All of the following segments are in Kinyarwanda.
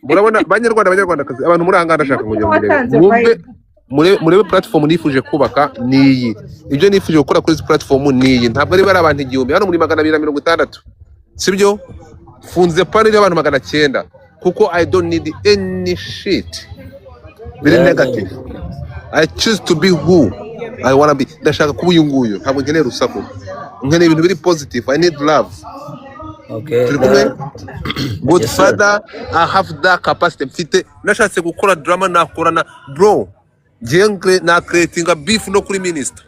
murabona banyarwandakazi abantu muri ahangana ndashaka ngo murebe platform nifuje kubaka niyi, ibyo nifuje gukora kuri platform niyi, ntabwo ari bari abantu 1000 hano muri 260, sibyo? Funze panel y'abantu 900 kuko I don't need any shit very negative. I choose to be who I wanna be. Ndashaka kuba uyu nguyu, ntabwo nkeneye urusaku, nkeneye ibintu biri positive. I need love. Okay. Good father, I have that capacity. Mfite nashatse gukora drama nakorana bro. Jengre na creating a beef no kuri minister.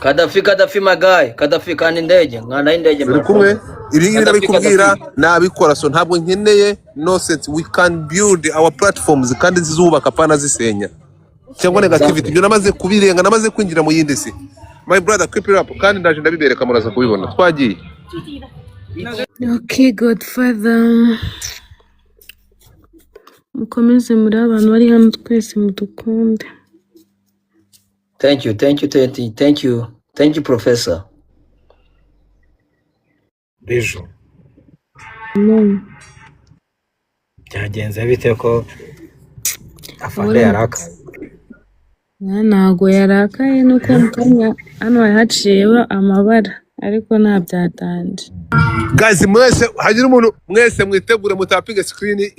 Kadafi my guy. Kadafi kandi ndege. Ngana indege bro. Kumwe ibi ngibi nabikubwira nabikora, so ntabwo nkeneye no sense. We can build our platforms kandi zizubaka pana zisenya. Cyangwa negativity byo namaze kubirenga, namaze kwinjira mu yindi si. My brother, keep it up kandi ndaje ndabibereka muraza kubibona. Twagiye. Okay, Godfather. Mukomeze muri abantu bari hano twese mudukunde. Thank you, Professor. Bijou. Byagenze bite ko afande yaraka? Ntago yarakaye nuko mukanya hano haciyeho amabara ariko nta byatanje. Guys, mwese hagira umuntu mwese mwitegure mutapinga screen,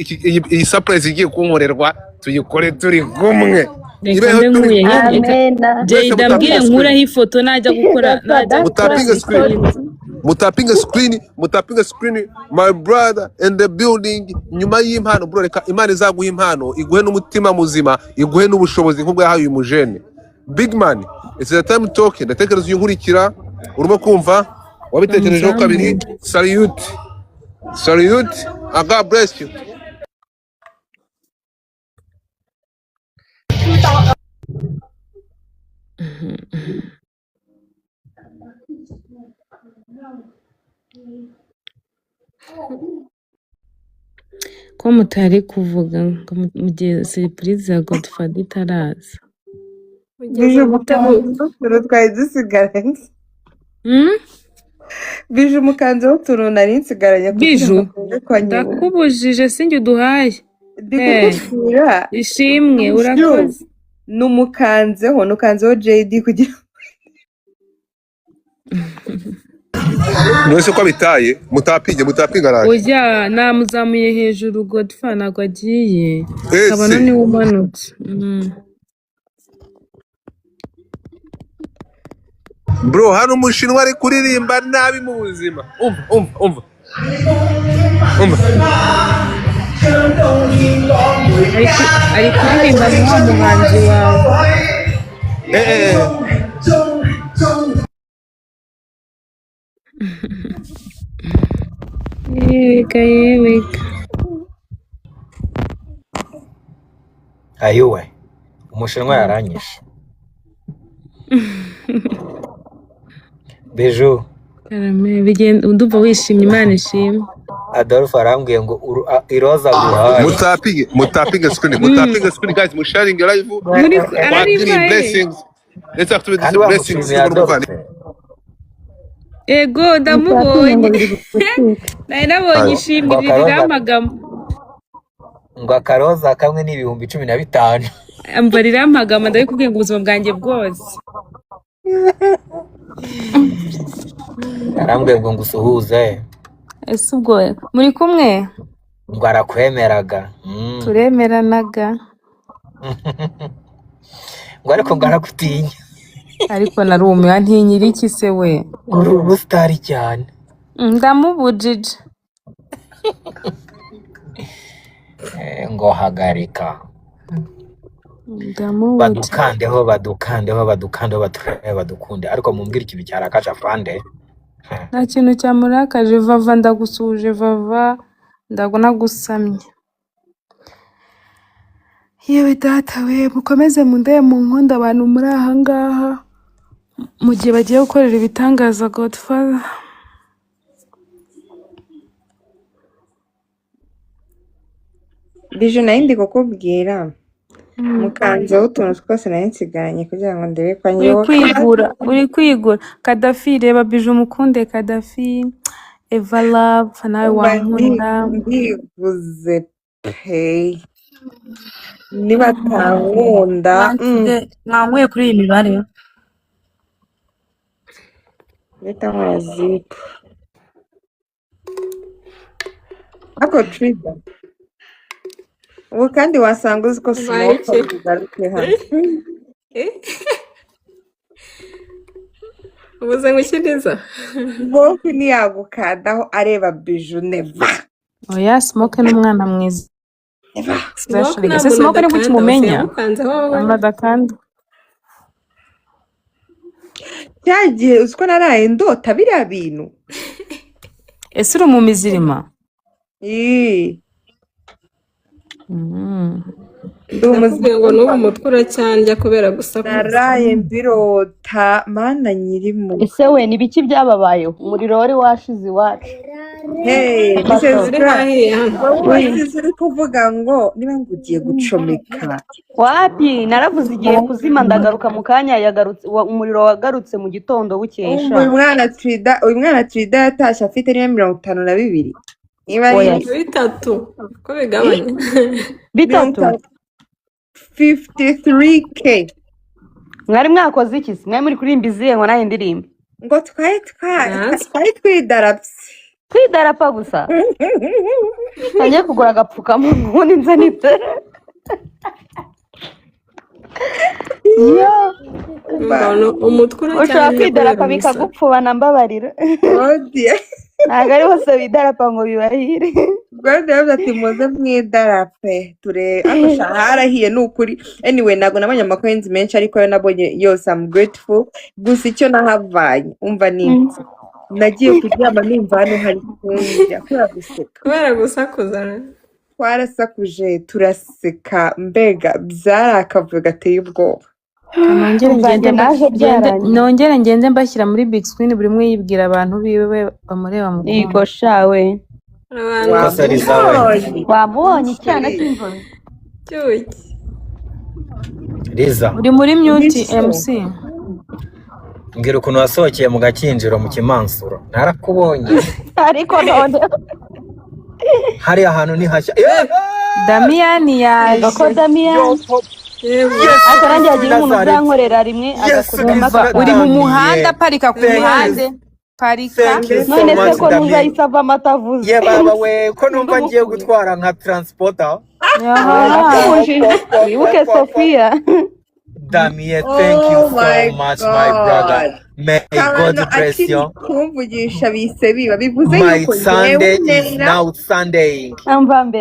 iyi surprise igiye kunkorerwa tuyikore turi kumwe. Ndambwire nkuraho ifoto najya gukora mutapinga screen. My brother in the building. Nyuma y'impano bro, reka Imana izaguha impano, iguhe n'umutima muzima, iguhe n'ubushobozi nk'ubwo yahaye uyu mujene. Big man, it's the time talking. Ndatekereza uyu nkurikira urimo kumva wabitekerejeho kabiri. Salute and God bless you. Ko mutari kuvuga ngo mugiye surprise ya Godfather itaraza. Bijou mukanzu twari dusigaranye. Bijou mukanzu utuntu nari nsigaranye Bijou ndakubujije sinjye uduhaye. Ishimwe urakoze. Nukanzeho JD kugira Mwese ko bitaye mutapinga raje. Oya namuzamuye hejuru Godfather nagwa agiye. Kabano ni umanutse. Bro, hano umushinwa ari kuririmba nabi mu buzima. Umva. Ari kuririmba mu muhanzi wawe. Yeweka. Ayowe. Umushinwa yaranyishe. Bijou. Karame bigenda ndumva wishimye, Imana ishimwe. Adolphe arambwiye ngo iroza guhaye. Mutapinga screen. Guys, mu sharing live. Muri blessings. Let's activate these blessings. Ego ndamubonye. Naye nabonye ishimwe riramagamo. Ngo akaroza kamwe ni 15,000. Ambarira amagamo ndabikubwiye ngo ubuzima bwanjye bwose. Arambwiye ngo ngusuhuze. Ese ubwo muri kumwe? Ngo arakwemeraga. Turemeranaga. Ngo ariko ngarakutinya. Ariko narumiwe ntinyira iki se we? Uri ubustari cyane. Ndamubujije. Ngo hagarika. Ndamubujije. Badukunde ariko mumbwira ikintu cyarakaje afande. Nta kintu cyamurakaje. Vava ndagusuje Vava, ndagusamye. Yewe data we, mukomeze mundaye mu nkunda abantu muri aha ngaha mu gihe bagiye gukorera ibitangaza Godfather. Bijou nayo ndi kukubwira mukanzeho utuntu twose nari nsigaranye kugira ngo ndebe ko nyewe uri kwigura. Kadafi reba Bijou mukunde Kadafi. Eva Love nawe wankunda. Ndivuze Hey, nibatankunda mwankuye kuri iyi mibare leta nkora zip ako Trida ubu kandi wasanga uzi ko smoke Mike. bigaruke hano Ubuze ngukiriza. smoke ntiyagukadaho areba biju neva oya smoke n'umwana mwiza Smoke ese smoke ni kuki mumenya Mukanzeho amadakanda cyagiye uziko naraye ndota biriya bintu ese uri mu mizirima ii Ndakubwiye ngo n'ubu umutwe uracyandya kubera gusakuza. naraye mbirota mana nyirimo ese we ni biki byababayeho umuriro wari washize iwacu hey Mrs. Uri hahiye hano. Wowe uri kuvuga ngo niba ngugiye gucomeka wapi naravuze igihe kuzima ndagaruka mu kanya yagarutse umuriro wagarutse mu gitondo bukesha uyu mwana Trida yatashye afite niyo 52 niba ari Bitatu. Ko bigabanya. bitatu 53k mwari mwakoze iki mwari muri kuririmba izihe ngo nayo ndirimbe ngo twari twidarapse kwidarapa gusa ngiye kugura agapfukamunwa ubundi nze nitore Umutwe ushobora uracyandya kwidarapa kubera gusakuza. bikagupfubana mbabarira godiye ntabwo ari bose bidarapa ngo bibahire godiye yavuze ati muze mwidarape akosha harahiye ni ukuri anyway ntabwo nabonye amakoyenzi menshi ariko yo nabonye yose I'm grateful gusa icyo nahavanye umva ni nagiye kuryama numva hano hari kunjya kubera guseka Kubera gusakuza. twarasakuje turaseka mbega byari akavuyo gateye ubwoba nongere ngende mbashyira muri big screen buri umwe yibwira abantu biwe bamureba mu yego shawe wamubonye icyana cy'imvura Cyuki. Liza uri muri mute MC mbwira ukuntu wasohokeye mu gakinjiro mu Kimansuro narakubonye ariko none hari ahantu ni hashya Damian yaje ko Damian akarangira agira umuntu uzankorera rimwe agakuramo uri mu muhanda parika ku muhanda parika none se ko ntuzahise ava amata avuze ye baba we ko numva ngiye gutwara nka transporter wibuke Sofia Damien, thank you so much, my brother. May God bless you. kumvugisha bise biba bivuze My yuko Sunday is now Sunday.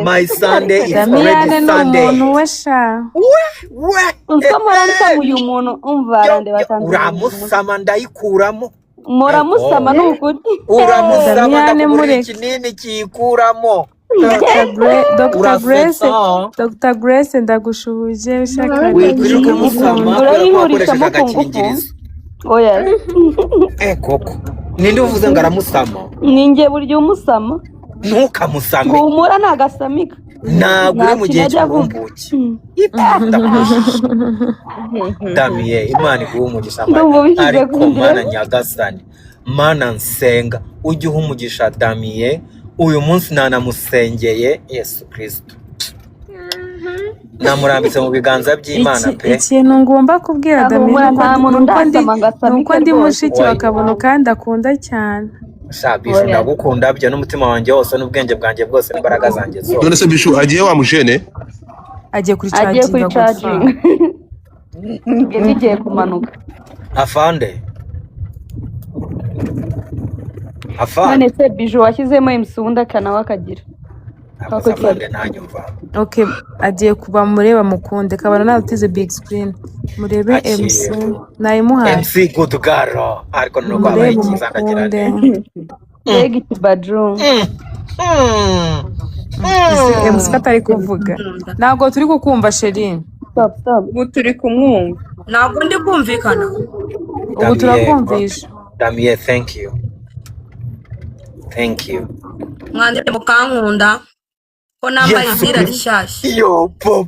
My Sunday is Damian already ni Sunday. umuntu we sha umusama uyu muntu umva arande batanze uramusama ndayikuramo muramusama ni ukuri uramusama Damian ndakugura mureke. ikinini kiyikuramo Dr. Grace ndagushuhuje ushaka wikwiruka musama urayihurisha akoresheje mu kungufu agakingirizo oya koko ninde uvuze ngo aramusama ninjye burya umusama ntukamusame humura nagasamika ntabwo uri mu gihe cy'uburumbuke Damien Imana iguhe umugisha ariko mana nyagasani mana nsenga ujye uha umugisha Damien uyu munsi nanamusengeye Yesu Kristo namurambitse mu biganza by'Imana pe ikintu ngomba kubwira Damian nuko ndi mushiki Oya. bakabona kandi akunda cyane Bishu ndagukunda byo n'umutima wanjye wose n'ubwenge bwanjye bwose n'imbaraga zanjye zose none se Bishu agiye wa mujene agiye kuri agiye kuri charging charging bigiye kumanuka afande none se biju washyizemo MC undi akanawe akagira afande ntanyumva okay agiye kuba mureba mukunde kabana nateze big screen murebe MC nayimuhaye MC good girl ariko nuko abaye cyiza ndagira mbega ikibadru MC katari kuvuga ntabwo turi kukumva Sherin ubu turi kumwumva ntabwo ndi kumvikana ubu turakumvisha Damien thank you mwandike mukankunda ko nambaye izira rishyashya yo po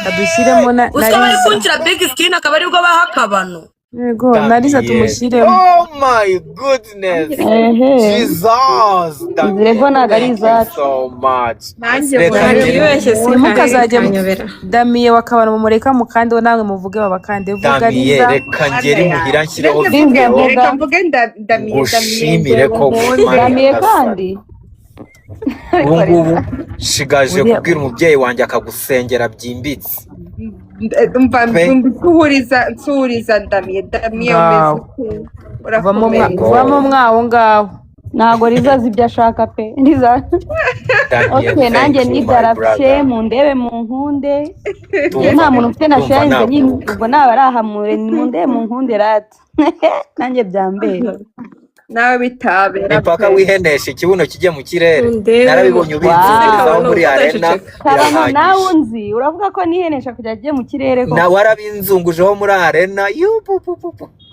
badushyiremo na usaba ari kunjira big screen akaba aribwo baha akabano Yego nariza tumushyiremo. Oh my goodness. Jesus. Izirego ntabwo ari izacu. So much. Nanjye Mwibeshye se Ntimukazajye kanyobera. Damiye wakabana mumureka mukande namwe muvuge babakande vuga Damiye riza. reka ngeri muhira nshyireho reka mvuge Damiye ushimire ko Damiye kandi ubu ngubu shigaje kubwira umubyeyi wanjye akagusengera byimbitse. umva nsuriza Damiye umeze Vamo mwaho ngaho. ntabwo rizazi ibyo ashaka pe. Okay, nanjye nidarapye mu ndebe mu nkunde. Nta muntu ufite na shenze nyine ubwo naba arahamure mu ndebe mu nkunde rata. Nanjye byambera. nawe bitabera Impaka wihenesha ikibuno kijye mu kirere. Ndebe. Narabibonye ubinzurizaho muri arena. Karama nawe unzi uravuga ko nihenesha kujya ajye mu kirere ko. Na warabinzungujeho muri arena.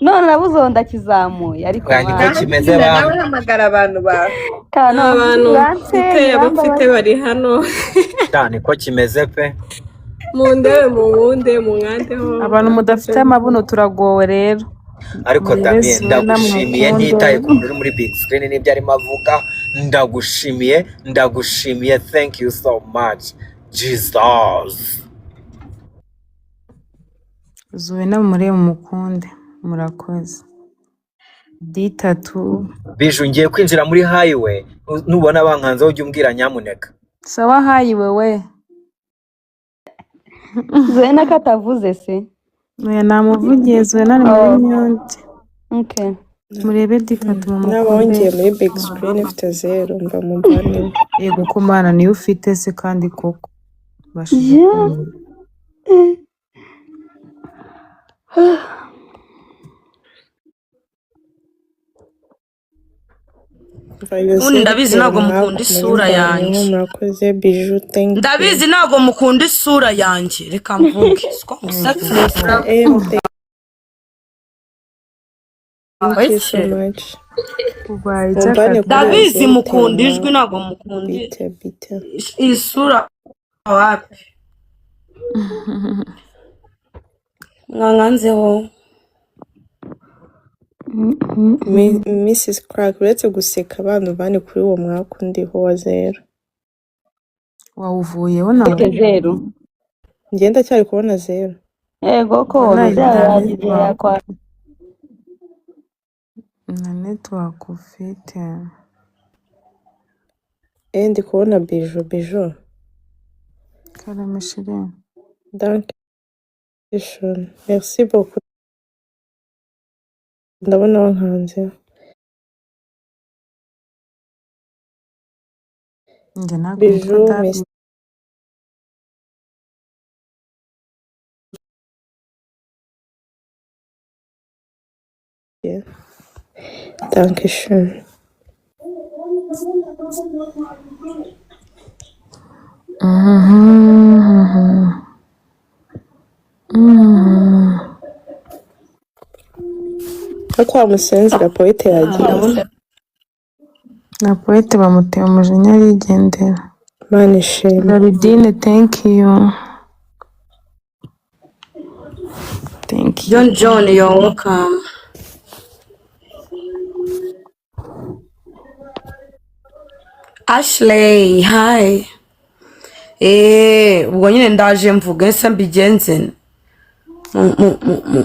None nabuzonda kizamuye ariko Kandi ko kimeze nawe hamagara abantu bawe Abantu bafite bari hano. cyane ko kimeze pe. Mu ndebe mu nkunde mu nkandeho. Abantu mudafite amabuno turagowe rero. Ariko Muri Damien Yesu ndagushimiye n'amukunde. ntitaye ku muntu uri muri big screen n'ibyo arimo avuga. Ndagushimiye. Thank you so much. Jesus. Zuwe namurebe mukunde. Murakoze. D3 Biju ngiye kwinjira muri highway. Nubona bankanze ujye umbwira nyamuneka. sawa hayi wewe. Zena katavuze se. Oya namuvugiye Zuwe nari muri nyonte. Okay. Murebe D3 N'abongeye mumukunde. muri big screen ifite 0 mba mu mbane. Yego ko mana niyo ufite se kandi koko. Yeah. Ndabizi ntabwo mukunda isura yanjye. Murakoze Biju, thank you. Ndabizi ntabwo mukunda isura yanjye. Reka mvuge. Siko musatsi. Thank you so much. Ndabizi mukunda ijwi ntabwo mukunda isura wapi. Mwanganzeho. Mrs. Crack uretse guseka abantu bane kuri uwo mwaka undiho wa 0. Wawuvuyeho nawe. 0. Ngenda cyari kubona 0. Yego ko byagize yakwa. Na network ufite. Ndi kubona Biju. Karameshire. Merci beaucoup. Ndabona wankanze. Nge ntabwo Biju, nitwa Danke schön. Kwa musenzera poete yagiye. na poete bamuteye umujinya arigendera. Mana ishimwe. Laridine, thank you. Thank you. John, you're welcome. Ashley, hi. Ubwo nyine ndaje mvuga ese mbigenze.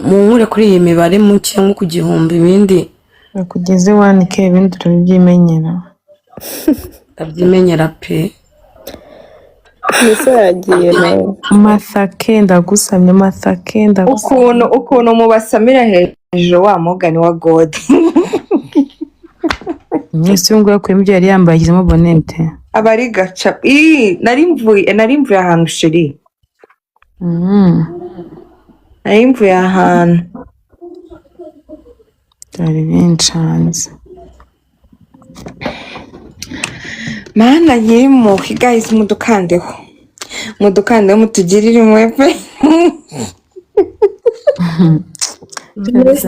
Munkure kuri iyi mibare muke nko ku gihumbi ibindi. Nakugeze 1K ibindi turabyimenyera. Ndabyimenyera pe. Nise yagiye nawe. Masake ndagusamye Masake ndagusamye. Ukuntu mubasamira hejuru wa mugani wa God. Mwese ngo yakuyemo ibyo yari yambaye yizemo bonete. Abari gaca. Narimvuye ahantu sheri. Narimvuye ahantu. Byari bincanze. Mana nyirimo guys mudukandeho. Mudukandeho mutugirire imwepe.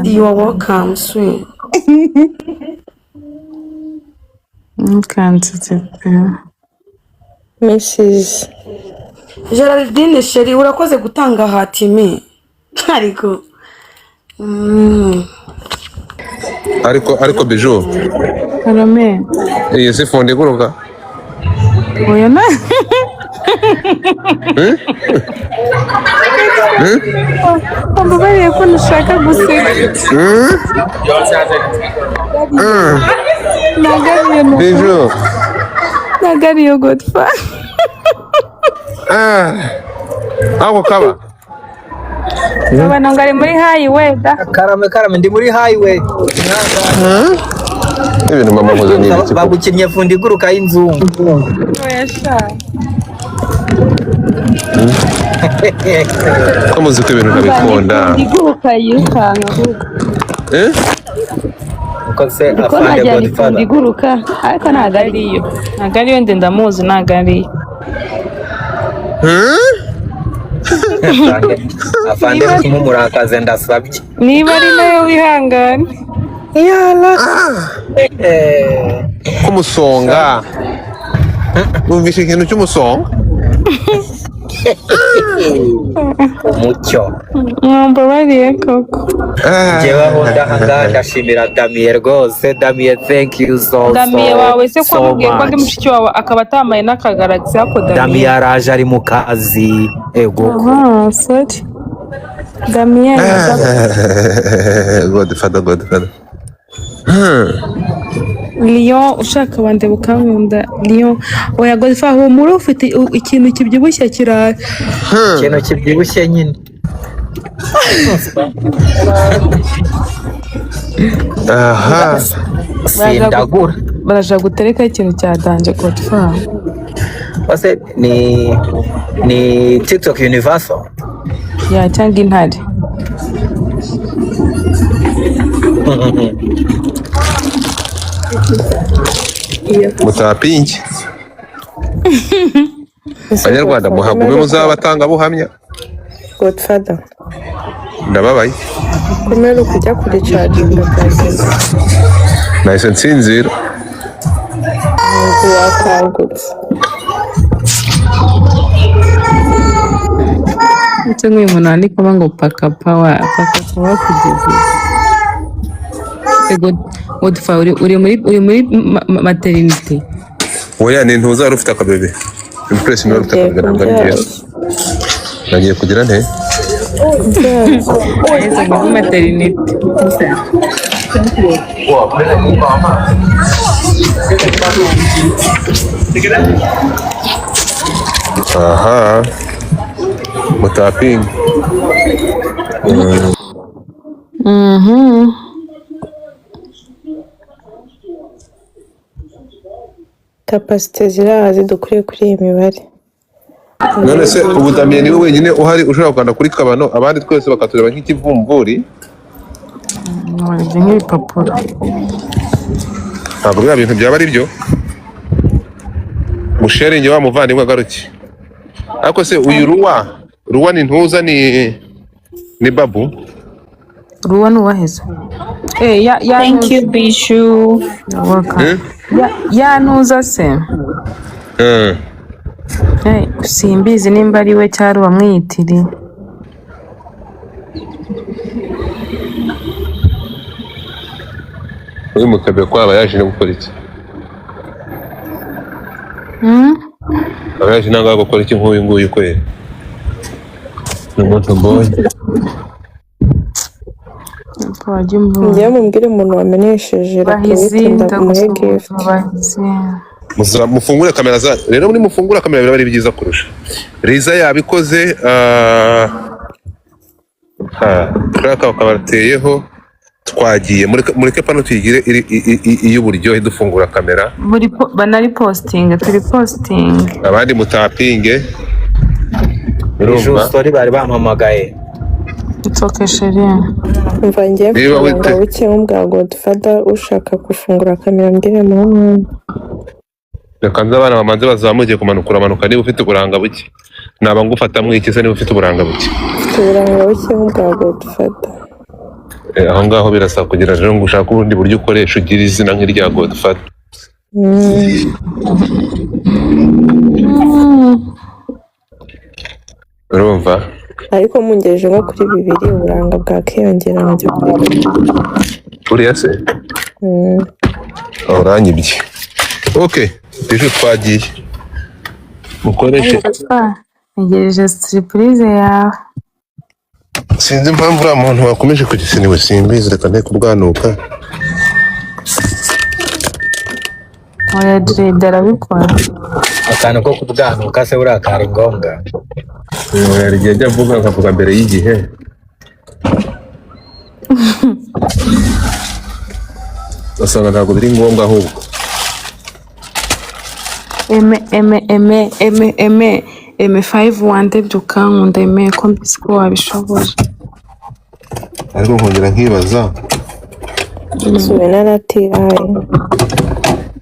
You are welcome, sweet. Nkanze Mrs. Geraldine Sheri urakoze gutanga hatimi. Ariko ariko Bijou Karame. iyi si fonde iguruka Oya na. Mbabariye ko nashaka guseka. Bijou Nagariyo Godfather. ako kaba Abana ngari muri highway da. Karame ndi muri highway. ibintu mama muze ni iki Bagukinnye fundi iguruka y'inzungu. Oya sha. ko muzi ko ibintu nabikunda Iguruka yirukanga ahubwo. Uko se Ko afande najyana ifundi Godfather. iguruka ariko ntabwo ariyo. Ntabwo ariyo ndi ndamuzi ntabwo ariyo. Afande kumurakaze ndasabye. Niba ari nayo wihangane. kumusonga numvise ikintu cy'umusonga Mucyo. Mbabariye koko. Jewe aho ndahanga ndashimira Damien rwose. Damien, thank you so Damiye wawe se ko so amubwiye ko ndi much. mushiki wawe akaba atambaye n'akagaragisi ako Damien Damiye. yaraje ari mu kazi. Ego. Sorry. Damiye. Godfather Lion ushaka bandeba ukankunda Lion. Oya Godfather humura ufite ikintu kibyibushye kiraje. Ikintu kibyibushye nyine. Sindagura. Baraja gutereka ikintu cya danje Godfather. Bose ni TikTok Universal. Ya cyangwa intare. mutapinki Abanyarwanda muhagume muzaba batangabuhamya. Godfather Ndababaye kumera kujya kuri charging byagenze nahise nsinzira ntabwo wakangutse Icyo nk'uyu muntu wandikamo ngo paka power kugeza Godfather uri muri maternity. oya ni ntuzari ufite akabebe impress niwe ufite akabebe ntabwo ari byiza nagiye kugira nte Ese muri maternity. aha mutapingi kapasite zirahazi dukwiye kuri iyi mibare none se ubu Damien niwe wenyine uhari ushobora kugana kuri kabano abandi twese bakatureba nk'ikivumvuri Nwarije nk'ibipapuro. ntabwo bya bintu byaba ari byo musharinge wa muvandimwe agaruke ariko se uyu ruwa ni ntuza ni babu Ruwa nuwaheze. Thank you Bishu. Ya ntuza se. Simbizi nimba ari we cyari wamwiyitiriye. uyu mukabe kwaba yaje no gukora iki aba yaje nanga gukora iki nk'uyu nguyu kwera ni umuntu mbonye ngiye mumbwire umuntu wamenyesheje bahizinda umuhe gift mufungure kamera za rero muri mufungura kamera biraba ari byiza kurusha Riza yabikoze kraka kabateyeho twagiye mureke pano tuyigire iy'uburyohe dufungura kamera banari posting turi posting abandi mutapinge Bijou story bari bampamagaye. It's chérie. umva ngiye kugira buke bwa Godfather ushaka gufungura kamera mbwire mu mwana reka nza abana bamanze bazamukiye kumanuka niba ufite uburanga buke naba ngufata mwikise niba ufite uburanga buke uburanga buke bwa Godfather aho ngaho birasaba kugira rero ngo ushake ubundi buryo ukoresha ugira izina nk'irya Godfather urumva ariko mungejeje nko kuri 2 uburanga bwakiyongera nkajya kuri 3. uriya se uranyibye. Okay, ejo twagiye mukoreshe. Ntegereje surprise yawe. Sinzi impamvu uriya muntu wakomeje kugisiniwe, simbizi, reka nteko kubwanuka. Oya Jade arabikora. akantu ko kubwanuka se burakari ngombwa. Yari igihe avuga akavuga mbere y'igihe. Usanga ntabwo biri ngombwa ahubwo. Eme 5 wande byukankunda eme ko mbisi ko wabishoboje. Ariko nkongera nkibaza. Suwe naratiraye.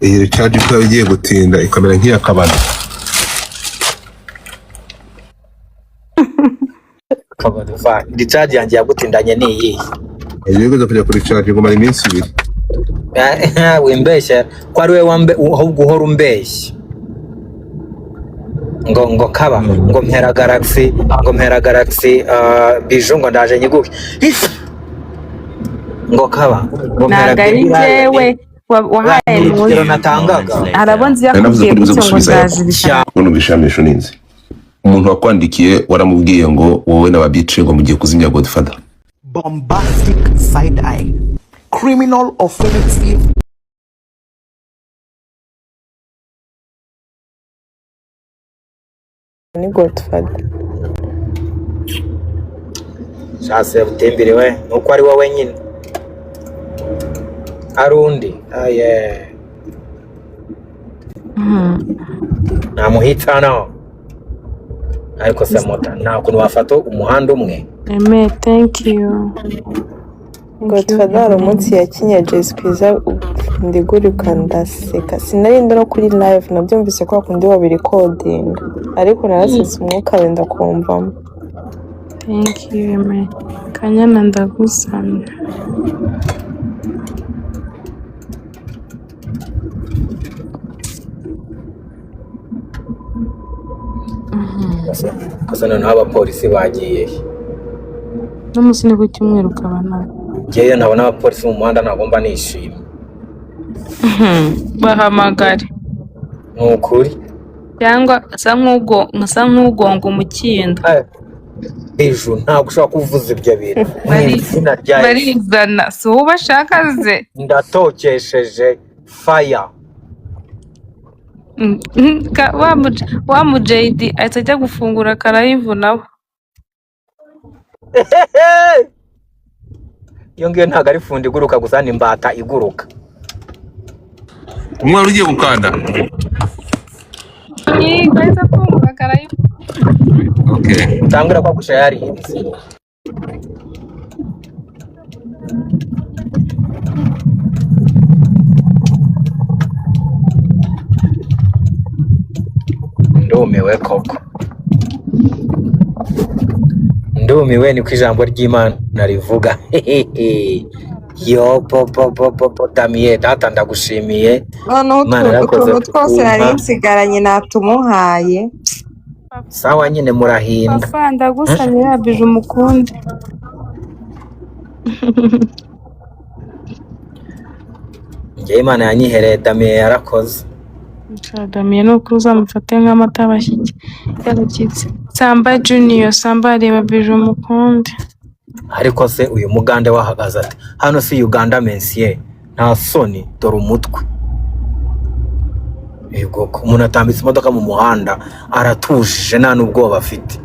Iyi recharge ikaba igiye gutinda ikamera nk'iyakabana. Kabaduva recharge yanjye yagutindanye niyi. Yego kujya kuri recharge ngomara iminsi 2. Wimbeshya ko ari we wambe ahubwo uhora umbeshya. Ngo kaba ngo mpera galaxy biju ngo ndaje nyiguke. Ngo kaba ngo mpera jewe wahaye mu natangaga. Arabonzi yakubwiye gutyo ngo ndaje bishaka. Uno bishamisho ninzi. Umuntu wakwandikiye waramubwiye ngo wowe n'ababice ngo mugiye kuzimya Godfather. Bombastic side eye, criminal offensive. Ni Godfather. Shase utembere we nuko ari wowe nyine. Arundi aye. Namuhitana. Ariko samota nta kuntu wafato umuhanda umwe. Eme thank you. Godfather umunsi yakinye Jazz Pizza ndigurika ndaseka. Sinarinda no kuri live nabyumvise ko akundi wa recording. Ariko narasetse umwuka wenda kumvamo. Thank you eme. Kanyana ndagusana. Kasana n'aba polisi bagiye. N'umusini ku cyumweru kabana. Ngewe nabona abapolisi mu muhanda nagomba nishima. Bahamagare. Nukuri. Cyangwa nkasa nk'ugongo umukindo. Ejo ntabwo ushaka kuvuza ibyo bintu. Barizana si uwo bashaka ze. Ndatokesheje fire. Wa mu JD ahita ajya gufungura karayivu nawe. Iyo ngiyo ntabwo ari fundi iguruka gusa ni mbata iguruka. Umwana ugiye gukanda. Bahita fungura karayivu. Okay. Tangira kwa gusha yarinze. Ndumiwe koko. Ndumiwe niko ijambo ry'Imana rivuga. Yo popo tamiye data ndagushimiye. Utuntu twose nari nsigaranye natumuhaye. Sawa nyine murahinda. Papa ndagusanira bije umukunde. Ngewe Imana yanyihereye Damiye yarakoze. Damiye no kuza mufate nk'amata bashyiki. Yarakitse. Samba Junior Samba reba bije umukunde. Ariko se uyu mugande wahagaze ati hano si Uganda mensiye nta soni dore umutwe. Yego umuntu atambitse imodoka mu muhanda aratujije nta n'ubwoba afite.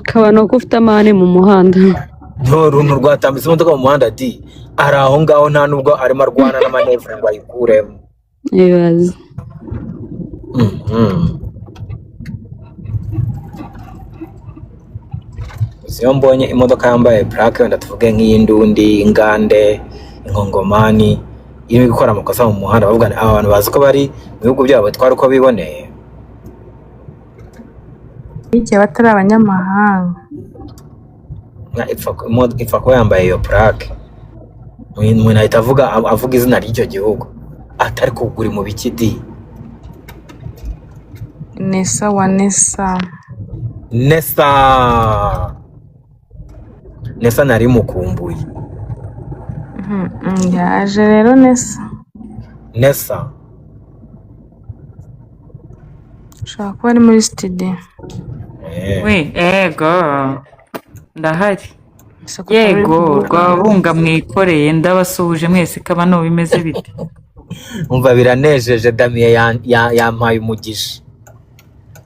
Kabano ko ufite amane mu muhanda. Runtu rwatambitse imodoka mu muhanda di ari aho ngaho nta nubwo arimo arwana n'amanevre ngo ayikuremo. Ibibazo. Iyo mbonye imodoka yambaye plaque wenda tuvuge nk'iy'indundi, ingande, inkongomani irimo gukora amakosa mu muhanda bavuga aba bantu bazi ko bari mu bihugu byabo twari uko biboneye. Igihe batari abanyamahanga. ipfa kuba yambaye iyo plaque umuntu ahita avuga izina ry'icyo gihugu atari kugura mu bikidi. Nesa wa Nesa. Nesa nari mukumbuye. Yaje rero Nesa. Ushobora kuba ari muri studio. We ego ndahari. Yego rwabunga mwikoreye ndabasuhuje mwese kabano bimeze bite? Umva biranejeje Damien yampaye umugisha.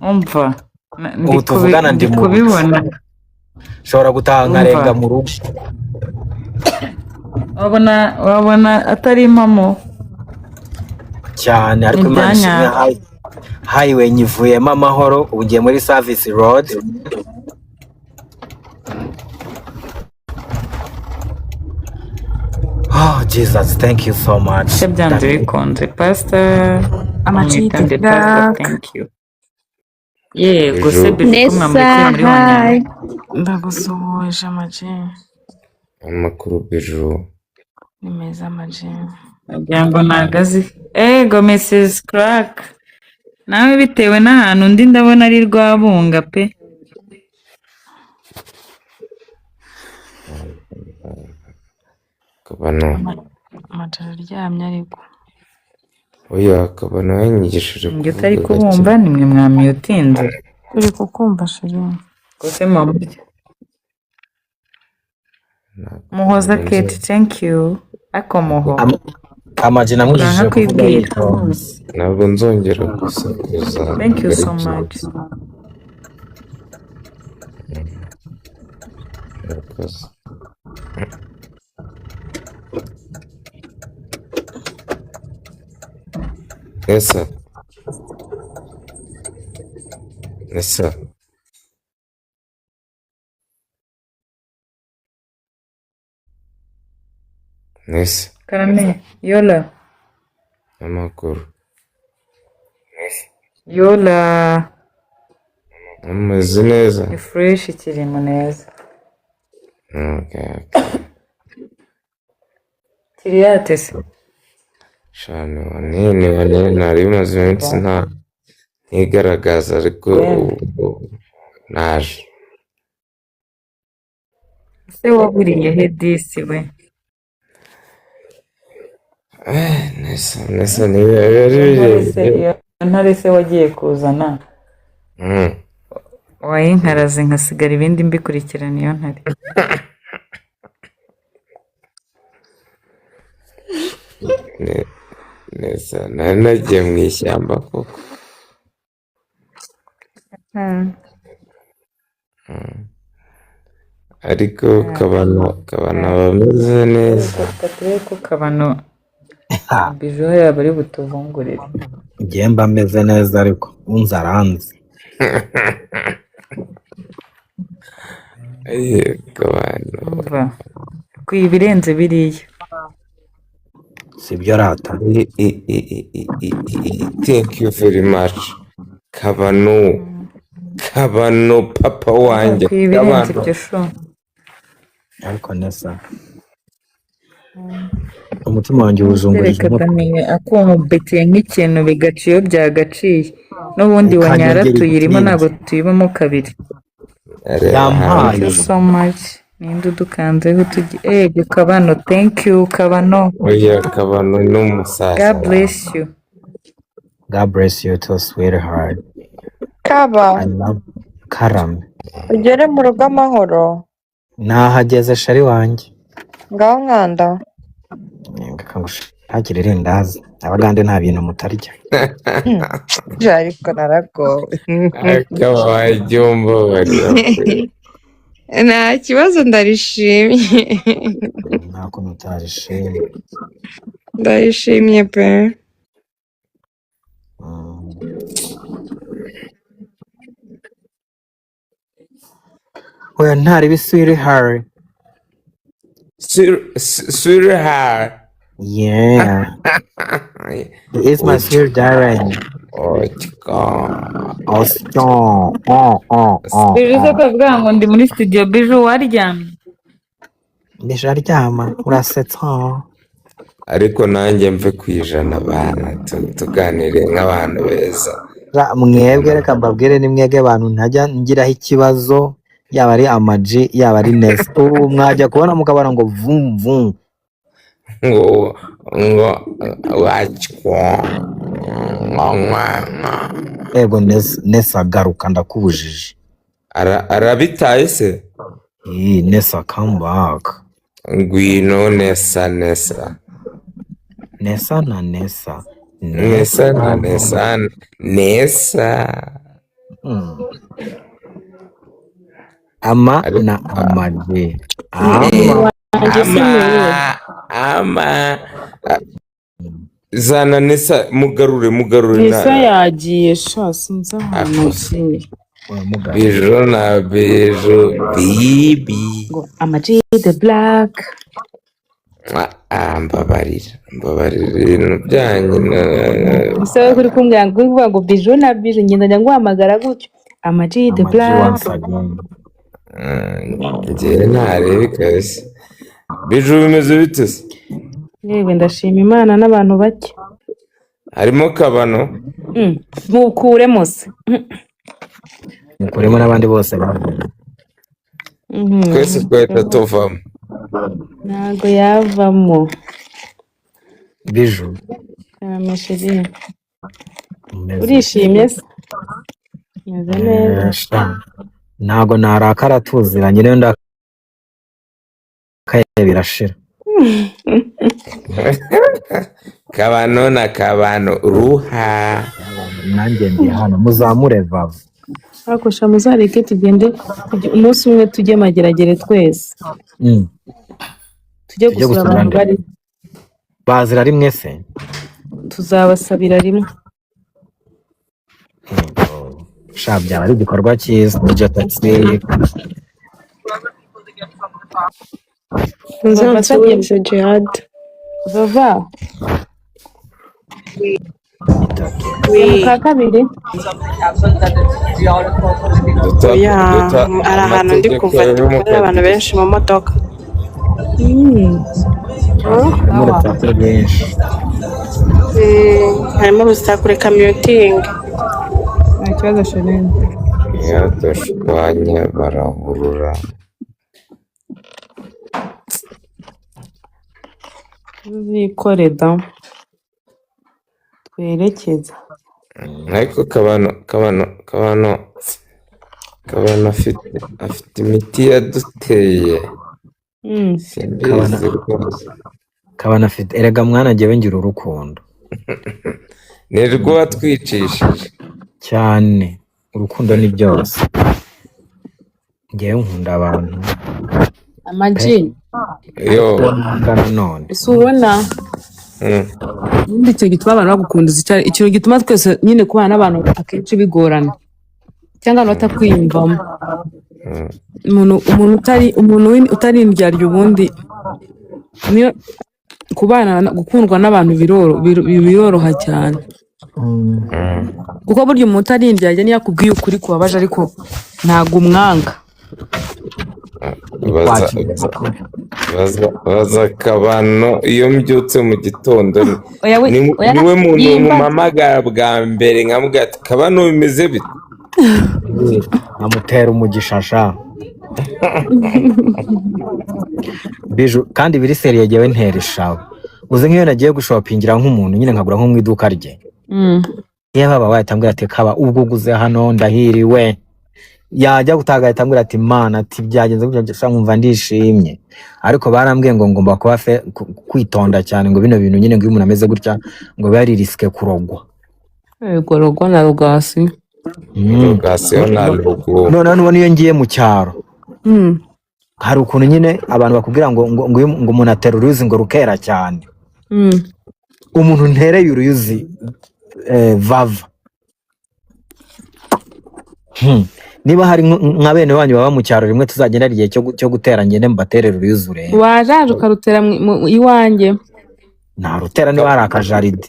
Umva tuvugana ndi kubibona. Shobora gutaha nkarenga mu rugo. Wabona atari impamo cyane ariko Imana highway nyivuyemo amahoro ubu ngiye muri service road. Oh Jesus, thank you so much. Byanze bikunze Pastor Amachite thank you. Yego se bikumwa muri wanyana. Ndagusuhuje Amaji. Amakuru b'ejo. Ni meza Amaji. Agirango nagazi. Ego Mrs. Crack. Nawe bitewe n'ahantu ndi ndabona ari rwabunga pe. Kabano. Amajara ryamye ariko. Oya kabano yanyigishije kuvuga. Ngiye utari kubumva nimwe mwami utinze. Uri kukumva shiri. Kose mama. Muhoza Kate, thank you. Akomoho. Amaji namwishije kuvuga. Ntabwo nzongera gusakuza. Thank you so much. Nesa. Karame, Yola. Amakuru. Yola. Ameze neza. Ni fresh kirimo neza. Okay. Kiriyate se. Shane wanene nari maze iminsi ntigaragaza ariko naje. Se waburiye he disi we? Nesa niwe ntare se wagiye kuzana. Wayinkaraze nkasigara ibindi mbikurikirana iyo ntare. Nesa nagiye mu ishyamba koko. Ariko kabano bameze neza. Ko kabano bijo yaba ari butuvungurire. Ngiye mba meze neza ariko unzaranze. Kabano. Kwibirenze biriya. Sibyo rata. Thank you very much. Kabano papa wanjye. Kwibirenze byo sho. Ariko Nesa. Umutima wanjye wuzungurije umutwe. Akumubetiye nk'ikintu bigaciye byagaciye. N'ubundi wanyara tuyirimo ntabwo tuyibamo kabiri. Yampaye so much. Ninde udukanzeho ego kabano thank you kabano. Oya kabano n'umusaza. God bless you. God bless you too sweetheart. Kaba. Karame. Ugere mu rugo amahoro. Nahageze shari wanjye. Ngaho nkanda. Ntagira irindazi. Abagande nta bintu mutarya. Ariko naragowe. Akaba wajyumva bari. Nta kibazo ndarishimye. Ntako mutarishimye. Ndarishimye pe. Oya ntari biswire Harry. Sweetheart. Yeah. It's my sweet darling. bivuze ko bivuga ngo ndi muri studio Bijou waryamye. Nisharyama urasetsa. ariko nanjye mve kwijana bana tuganire nk'abantu beza. Mwebwe reka mbabwire ni mwebwe abantu ntajya ngiraho ikibazo, yaba ari Ama-G yaba ari Nessa. Ubu mwajya kubona mukabona ngo vum vum ngo wachwa ego Nessa garuka ndakubujije. arabitaye se? Nessa come back. Ngwino Nessa na Nessa. Ama na Ama-G. Ama zana Nessa mugarure Nessa yagiye sha sinzi ahantu agiye. Bijou na Bijou baby Ama-G the black. mbabarira ibintu byanyu Musabe kuri kumbwira ngo Bijou na Bijou ngenda njya nguhamagara gutyo. Ama-G the black. njyewe ntarebe kabisa. Bijou bimeze bite se? Yewe ndashima Imana n'abantu bake. harimo Kabano? Mukuremo se. Mukuremo n'abandi bose twese twahita tuvamo. Ntago yavamo. Bijou Amashiri urishimye se? Meze neza. Ntago narakara tuziranye rero ndakaye birashira. Kabano na Kabano ruha nanjye ndi hano muzamure Vava. Akosha muzareke tugende umunsi umwe tujye Mageragere twese. Tujye gusura abantu bari bazira rimwe se? Tuzabasabira rimwe. Byaba ari igikorwa cyiza. DJ Taxi Nzansubize Jihad. Vava. Kabiri. Ari ahantu ndi kuva hari abantu benshi mu modoka. Harimo urusaku reka muting. Nta kibazo Shanel. yadashwanya barahurura. Zikore da twerekeza. ariko Kabano afite imiti yaduteye. simbizi rwose. Kabano afite erega mwana jyewe ngira urukundo. ni rwo watwicishije cyane. Urukundo ni byose. Ngewe nkunda abantu. Ama-G yo none ubona icyo gituma abantu bagukunda ikintu gituma twese nyine kubana n'abantu akenshi bigorana cyangwa batakwiyumvamo. Umuntu utari indyarya ubundi niyo kubana gukundwa n'abantu biroroha cyane. Kuko burya umuntu utari indyarya niyo akubwiye ukuri kubabaje ariko ntago umwanga. baza Kabano iyo mbyutse mu gitondo niwe muntu mpamagara bwa mbere nkamubwira ati Kabano bimeze bite? amutera umugishasha. Bijou kandi biri seriye jyewe ntera ishawe. Uzi nk'iyo nagiye gushopingira nk'umuntu nyine nkagura nko mu iduka rye. Iyo baba wahitambwira ati Kaba ubwo uguze hano ndahiriwe. Yajya gutaga ahitambwira ati Mana ati byagenze gutya nkumva ndishimye. Ariko barambwiye ngo ngomba kuba kwitonda cyane ngo bino bintu nyine ngo umuntu ameze gutya ngo bari riske kurogwa. Yego rogwa na rugasi. Rugasi na rugo. None nubona iyo ngiye mu cyaro. Hari ukuntu nyine abantu bakubwira ngo umuntu atera uruyuzi ngo rukera cyane. Umuntu ntereye uruyuzi Vava. Niba hari nka bene wanyu baba mu cyaro rimwe tuzagenda igihe cyo gutera ngende mbaterera uruyuzure. Wajaje ukarutera iwanjye. Nta rutera niba hari akajaride.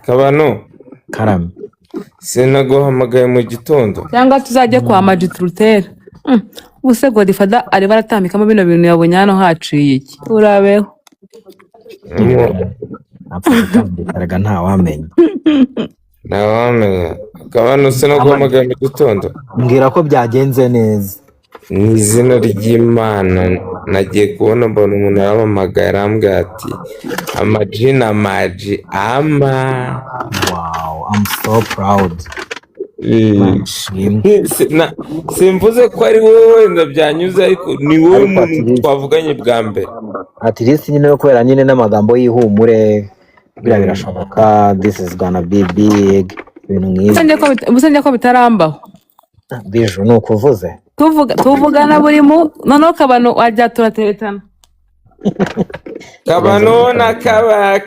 Kabano karame sinaguhamagaye mu gitondo cyangwa tuzajye kwa Magitrutel. Ubuse Godfather ari baratambikamo bino bintu yabonye hano haciye iki urabeho apfa ntawamenya akabano sinaguhamagaye mu gitondo mbwira ko byagenze neza ni izina ry'Imana nagiye kubona mbona umuntu arampamagaye arambwira ati amajina amaji ama. Wow, I'm so proud. Simvuze ko ari wowe wenda byanyuze ariko ni wowe umuntu twavuganye bwa mbere. At least nyine no kubera nyine n'amagambo y'ihumure birashoboka, this is gonna be big, ibintu nk'ibi. Musanje ko bitarambaho. Biju no kuvuze. Tuvugana buri mu noneho kabano wajya turateretana. Kabano na kaba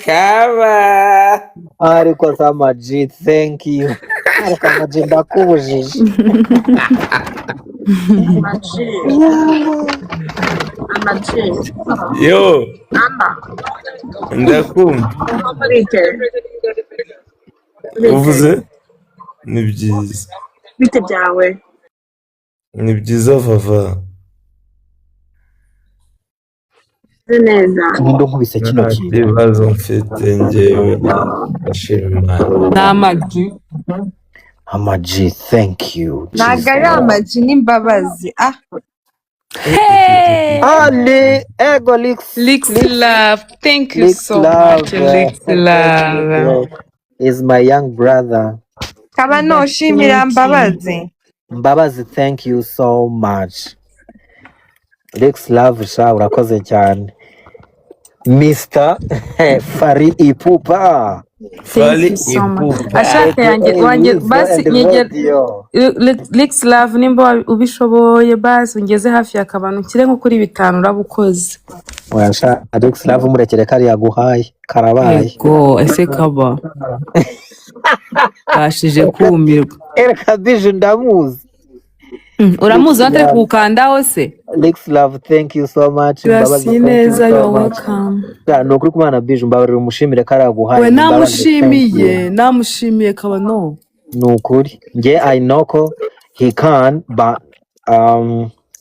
ariko Samaji, thank you. Ariko Samaji ndakubujije. Yo ndakumva uvuze ni byiza bite byawe ni byiza vava neza ndo nkubise kino kintu ibibazo mfite njyewe ashima n'amaji Amaji, thank you. Nagari Amaji n'imbabazi Hey! Ali, ego Lix Love. Thank you so love, much, Lix Love. Is my young brother. Kabano shimira Mbabazi. Mbabazi, thank you so much. Lix Love sha urakoze cyane. Mr. Fari Ipupa. Thank you so much. Ashaka yanjye basi nyegera Lix Love nimba ubishoboye basi ungeze hafi ya kabano kire nko kuri 5 urabukoze. Oyasha Lix Love murekere kari yaguhaye karabaye. Ego ese kaba. Bashije kumirwa. Ereka Biju ndamuzi. Uramuzi watari kukandaho se? Lix Love, thank you so much. Mbabazi neza, you're welcome. No kuri kumana Biju mbabarira umushimire kari yaguhaye. We namushimiye kabano. Nukuri nge I know ko he can but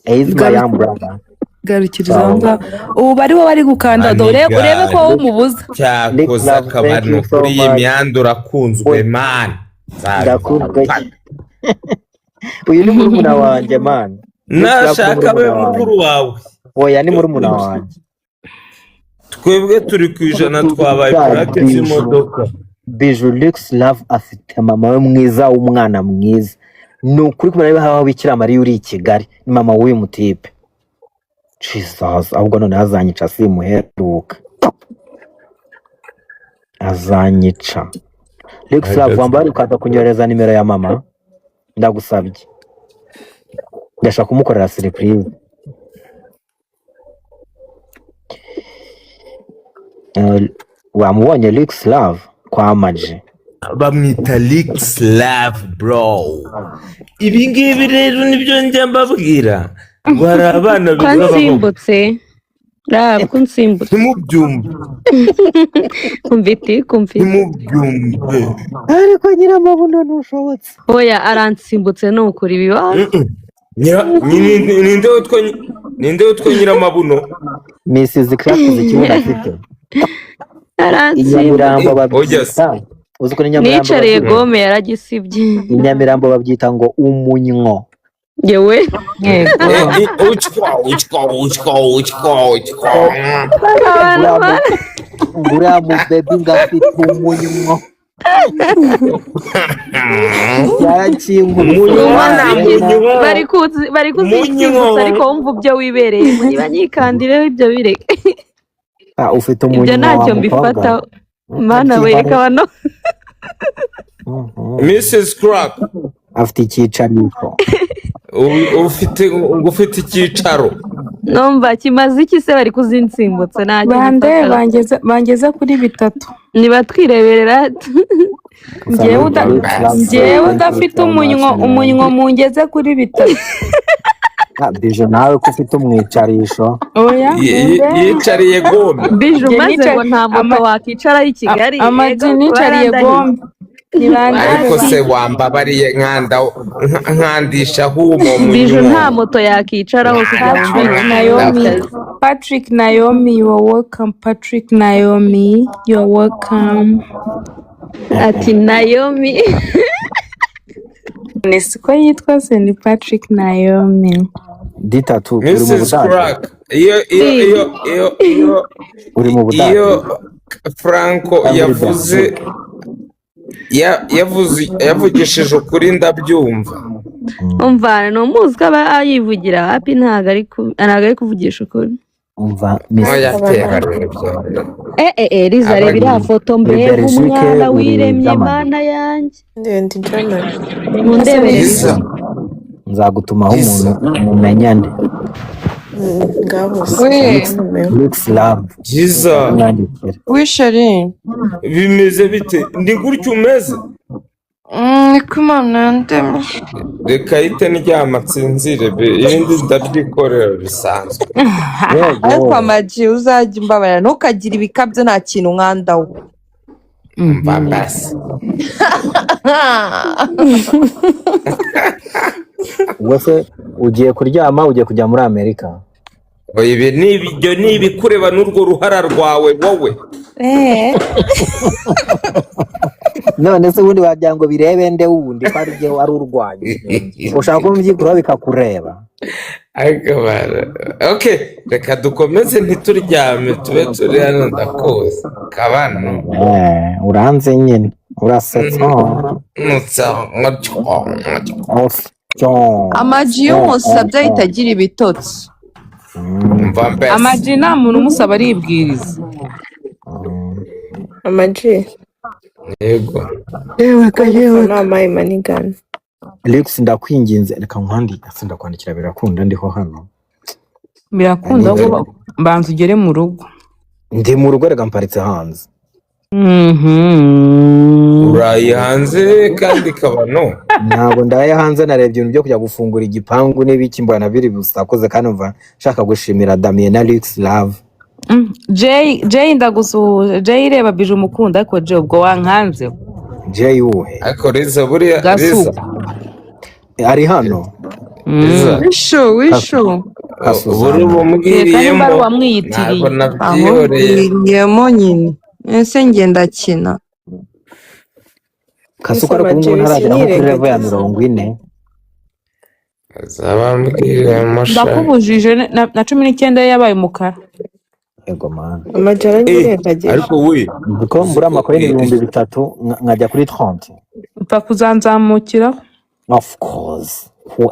he's my young brother. Garukiriza ubu bari bo bari gukanda dore urebe ko umubuza cyakoza kabano kuri iyi mihanda urakunzwe man. Ndakunzwe. Uyu ni murumuna wanjye man. Nashaka we mukuru wawe. Oya ni murumuna wanjye. Twebwe turi kwijana twabaye practice imodoka. Biju Lix Love afite mama we mwiza w'umwana mwiza. Nukuri kumara haho Bikira Mariya uri i Kigali ni mama w'uyu mutipe. Jesus, ahubwo none azanyica simuheruka. Azanyica. Lix Love wambari ukaza kunyoreza nimero ya mama. Ndagusabye. Ndashaka kumukorera surprise. Wamubonye Lix Love kwa Amaji. Bamwita Lix Love bro. Ibi ngibi rero nibyo njya mbabwira. Gwara abana Kansimbutse. Rab kunsimbutse. Mubyumbe. Kumviti. Mubyumbe. Ariko nyira mabuno nushobotse. Oya aransimbutse nukuri biba. Ninde utwo nyira mabuno. Mrs. Craft zikibona afite. Inyamirambo babyita. Uzuko Inyamirambo. Nicariye gome yaragisibye. Inyamirambo babyita ngo umunyo. Yewe. Ngura mu baby ngafite umunyo. Bari kuzikiza ariko wumva ibyo wibereye niba nyikandireho ibyo bireke. Ufite umunyo. Ibyo ntacyo mbifata. Mana wereka bano. Mrs. Crack afite icyicaro. ufite icyicaro. Numva kimaze iki se bari kuzinsimbutse ntacyo. Bande bangeza kuri 3. Niba twireberera. Njyewe udafite umunyo mungeze kuri 3. Biju nawe ko ufite umwicarisho. Oya yicariye gome. Biju maze ngo nta moto wakicara i Kigali. Amaji nicariye gome. ariko se wambabariye nkandisha humo Biju nta moto yakicaraho kugira ngo Patrick Naomi, you are welcome. Patrick Naomi, you are welcome. Ati Naomi. Nisiko yitwa se ni Patrick Naomi. Dita tu Mrs. Crack. Iyo Franco yavugishije ukuri ndabyumva. Umva no muzi ko aba yivugira happy ntago ari kuvugisha ukuri. Umva Riza reba iriya foto mbega umwana wiremye mana yanjye. Ndi German. Mundebereza. Nzagutumaho umuntu mumenyane. Ngabo. Looks love. Jiza. Wishari. Bimeze bite? Ndi gutyo umeze? Nikumana ndeme. Reka ite ndyama nsinzire be ibindi ndabyikorera bisanzwe. Ariko amaji uzajya imbabara ntukagira ibikabyo nta kintu nkandaho. Mbambasi. Wese ugiye kuryama ugiye kujya muri Amerika. Ibi ni ibikureba n'urwo ruhara rwawe wowe. None se ubundi wagira ngo birebe nde wundi ko ari gihe wari urwaye. Ushaka ko mbyikura bikakureba. Okay, reka dukomeze ntituryame tube turi hano ndakoze. Kabano. Uranze nyine. Urasetsa. Amaji y'umusabye ahitagira ibitotsi. Amaji nta muntu umusaba aribwiriza. Amaji. Yego. Yewe nama imanigana. Lex ndakwinginze reka nkwandika sindakwandikira birakunda ndiho hano. Birakunda ngo mbanza ugere mu rugo. Ndi mu rugo rega mparitse hanze. Uraye hanze kandi kabano. Ntabwo ndaye hanze narebye ibintu byo kujya gufungura igipangu n'ibiki mbana biri busakoze kandi umva shaka gushimira Damien na Lux Love. Jay ndagusuhuje. Jay reba Biju mukunda ariko Jay ubwo wankanze. Jay uhe. Ariko Riza buriya Riza. Ari hano. Wisho. Buri bumwiriyemo. Wamwiyitiriye. Wamwiriyemo nyine. Ese ngenda kina. Kasuka ari kumwe ntaragera kuri level ya 40. Azabambwira masha. Ndakubujije na 19 yabaye umukara. Ego man. Amajara ngirengagiye. Ariko we ko mbura amakore 3,000 nkajya kuri 30. Upfa kuzanzamukira. Of course. Who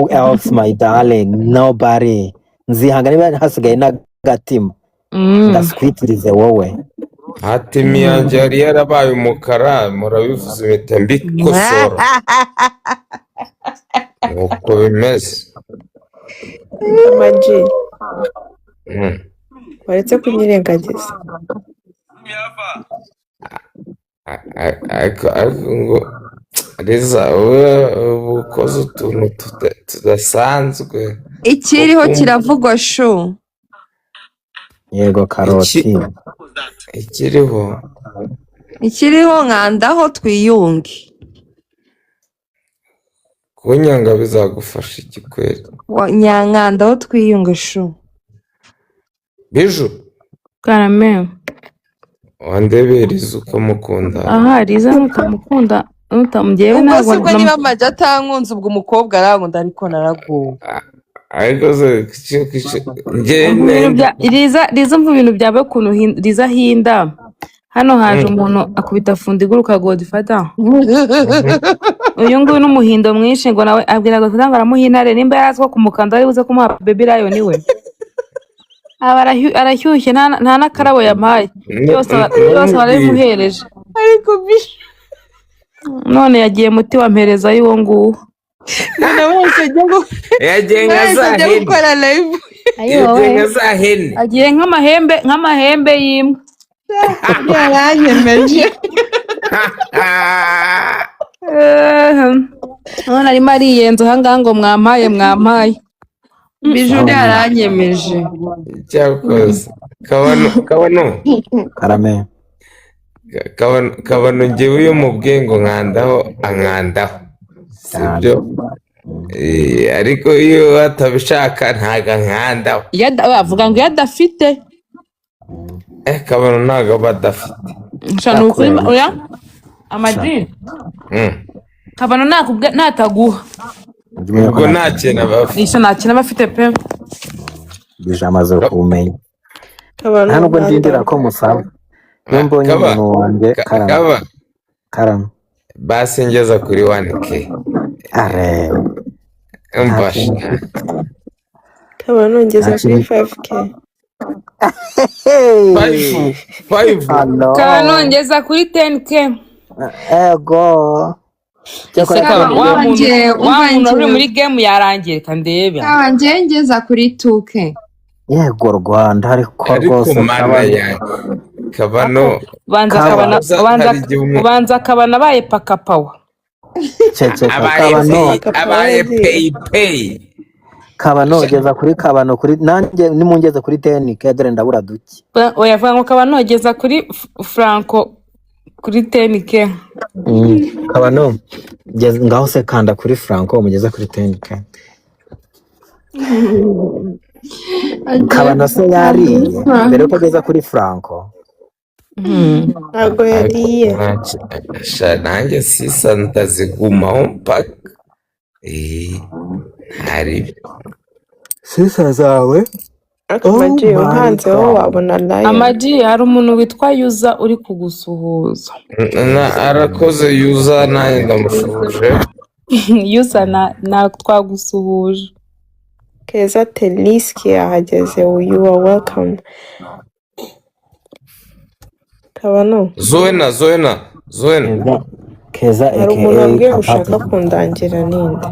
else my darling? Nobody. Nzihangana hasigaye n'agatima. Ndaswitirize wowe. Hatimi yanjye yari yarabaye umukara murabivuze impeta mbikosora. Uko bimeze. Amaji. Waretse kunyirengagiza. Ngo Riza ukoze utuntu tudasanzwe. Ikiriho kiravugwa shu. Yego karoti. Ikiriho nkandaho twiyunge. Kunyanga bizagufasha iki kweli? Nyankandaho twiyunge shu. Biju. Karame. Wandeberiza ukamukunda. Aha Riza nutamukunda nutamujyewe ntabwo ubwo niba Amaji atankunze ubwo umukobwa arankunda ariko naraguwe. Ariko se Riza mvu ibintu byabe kuntu Riza hinda. Hano haje umuntu akubita fundi guruka Godfather. Uyu nguyu n'umuhindo mwinshi ngo nawe abwira Godfather ngo aramuhinare nimba yarazwa kumukanda ari buze kumuha baby rayo niwe. Arashyushye nta nakarabo yampaye. Yose barabimuhereje. Ariko none yagiye muti wampereza y'uwo nguwo. Yagiye gukora live. Agiye nk'amahembe y'imwe. Yaranyemeje. None arimo ariyenza ahangaha ngo mwampaye. Biju yaranyemeje. Cyakoze. Kabano. Karame. kabano njyewe iyo mubwiye ngo nkandaho ankandaho sibyo ariko iyo atabishaka ntago nkandaho avuga ngo iyo adafite kabano ntago badafite nshana ukuri oya Amagi kabano nataguha ubwo nta kintu abafite nisha nta kintu abafite pe bije amaze kumenya nta nubwo ndindira ko musaba iyo mbonye umuntu wanjye karama basi ngeza kuri 1K mbasha kabano ngeza kuri 5K 5 kabano ngeza kuri 10K ego wa muntu uri muri game yarangiye kandebe njye ngeza kuri 2K yego Rwanda ariko rwose kabano banza kabana baye pakapawa abaye pay kabano geza kuri kabano kuri nanjye nimungeze kuri 10K dore ndabura duki oya vuga ngo kabano geza kuri Franco kuri 10K kabano ngaho se kanda kuri Franco umugeza kuri 10K kabano se yari mbere ko geza kuri Franco ntabwo yariye nanjye sisa ntazigumaho mpaka hari sisa zawe Amagi uhanzeho wabona nayo Amagi hari umuntu witwa Yuza uri kugusuhuza arakoze Yuza naye ndamushuje Yuza na twagusuhuje Keza Teliski yahageze you are welcome kabano Zoena Keza hari umuntu wambwiye ushaka kundangira ninde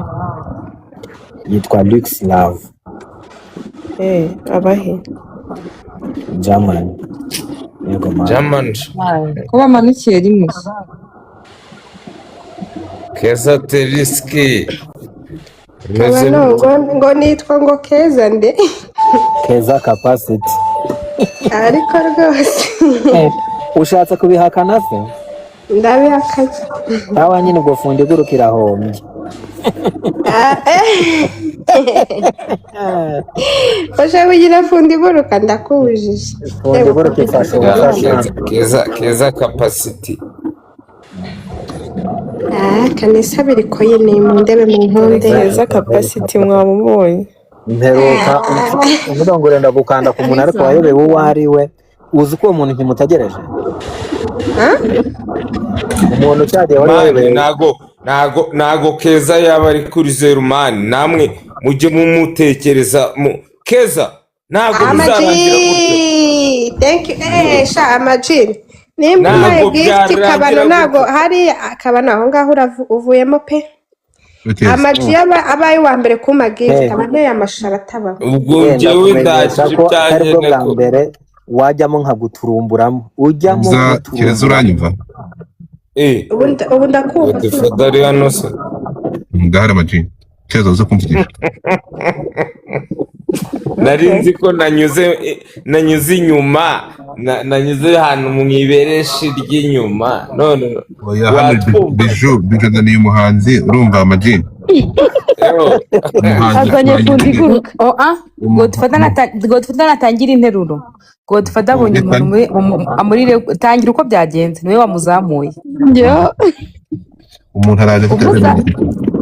yitwa Lux Love abahe German kuba manukiye rimwe Keza Teliski kabano ngo nitwa ngo Keza nde Keza Capacity ariko rwose ushatse kubihakana se ndabihakanye nawe nyine ubwo fundi gurukira hombye Osha kugira fundi guruka ndakubujije fundi guruka Keza Capacity kanisa biri ko yene mu ndebe mu nkunde Keza Capacity mwamubonye mperuka umudongore ndagukanda ku muntu ariko wayobewe uwo ari we uzi ko umuntu kimutagereje umuntu cyagiye wayobewe nago Keza yaba ari kuri Zerumani namwe mujye mumutekereza Keza nago bizarangira gutyo thank you sha Amagi nimba naye gift kabano nago hari kabano aho ngaho uvuyemo pe Amagi abaye wa mbere ku magift abane amashara taba ubwo jewe ndaje cyane bwa mbere wajyamo nkaguturumburamo ujyamo Keza uranyumva ubu ndakumva dufadari hano se ngahara Amagi Keza uza kumvugisha narinzi ko nanyuze inyuma nanyuze hano mu ibereshi ry'inyuma none biju ni umuhanzi urumva Amagi azanye fundi guruka Godfather natangira interuro Godfather abonye umuntu amurire tangira uko byagenze niwe wamuzamuye umuntu araje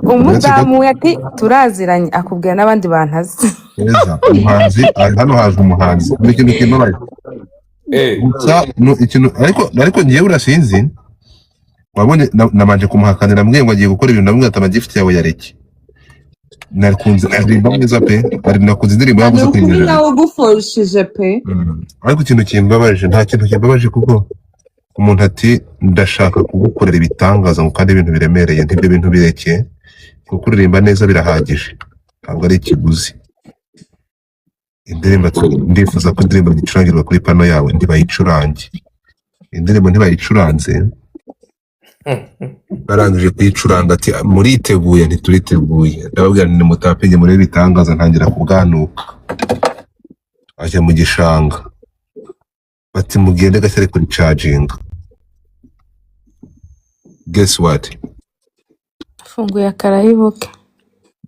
umuzamuye ati turaziranye akubwira n'abandi bantu azi umuhanzi hano haje umuhanzi ni ikintu kibabaye gusa ikintu ariko ngiye urasinzi wabonye namanje kumuhakanira mbwiye ngo agiye gukora ibintu namwe ati Amagi yawe yareke nakunze aririmba neza pe nakunze indirimbo yaguze kwinjira nawe uguforishije pe ariko ikintu kimbabaje nta kintu kimbabaje kuko umuntu ati ndashaka kugukorera ibitangaza ngo kandi ibintu biremereye ntibyo bintu birekeye kuko uririmba neza birahagije ntabwo ari ikiguzi indirimbo ndifuza ko indirimbo icurangirwa kuri pano yawe ntibayicurange indirimbo ntibayicuranze barangije kuyicuranga ati muriteguye ntituriteguye ndababwira ni mutapenye muri bitangaza ntangira kubwanuka ajya mu gishanga bati mugende gashyare kuri charginga guess what? Funguye akarayibuke.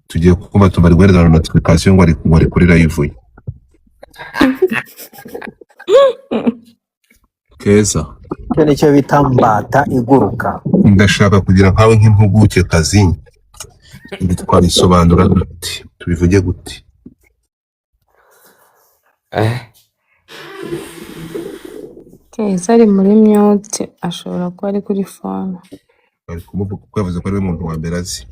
Tugiye kukumva tumari guhereza notification ngo ari kuri live. Keza. Icyo nicyo bita mbata iguruka. Ndashaka kugira nkawe nk'impuguke kazi. Ibi twabisobanura gute? Tubivuge gute? Keza ari muri mute ashobora kuba ari kuri phone. Ari kumuvuga ko yavuze ko ari we muntu wa mbere azi.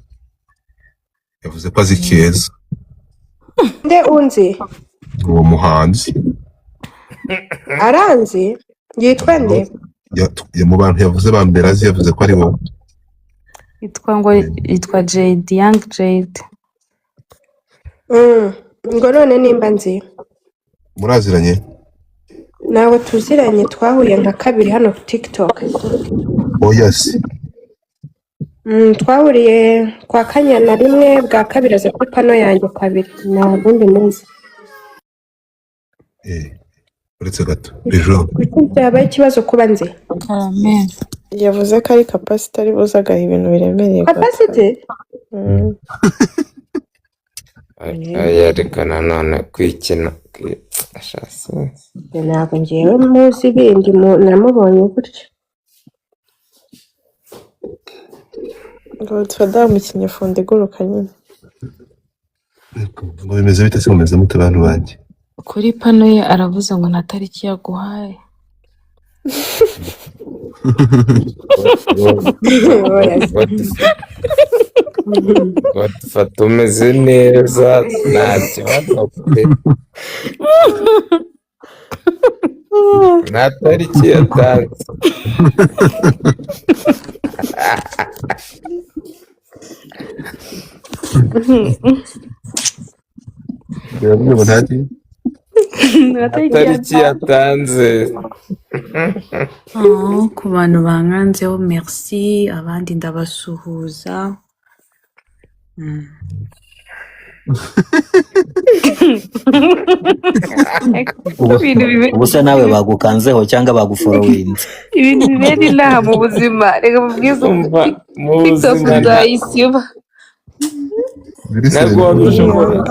Yavuze ko azi Keza. Nde unzi? Uwo muhanzi. Aranzi? Yitwa nde? Ya mu bantu yavuze ba mbere azi yavuze ko ari wowe. Yitwa Jade, Young Jade. Ngo none nimba nzi. Muraziranye? Nawe tuziranye twahuye nka kabiri hano ku TikTok. Oh yes. Twahuriye kwa Kanyana rimwe bwa kabiri aze kuri pano yanjye kabiri. Na bundi munsi. Uretse gato. Ejo. Byabaye ikibazo kuba nzi. Amen. Yavuze ko ari capacity ari buzagaho ibintu biremereye. Capacity? Yerekana none kwikina ashasi. Ntabwo ngewe muzi ibindi namubonye gutyo. Ngo twadamukinye Funde iguruka nyine. Ngo bimeze bite se mumeze mute bantu banjye? Kuri pano ye aravuze ngo nta tariki yaguhaye. Fata umeze neza nta kibazo pe. Nta tariki yatanze. Tariki yatanze. Ku bantu bankanzeho merci, abandi ndabasuhuza. Ubuse nawe bagukanzeho cyangwa baguforowinze? Ibintu bibera inaha mu buzima. Reka mubwize TikTok uzayisiba. Ntabwo wabishobora.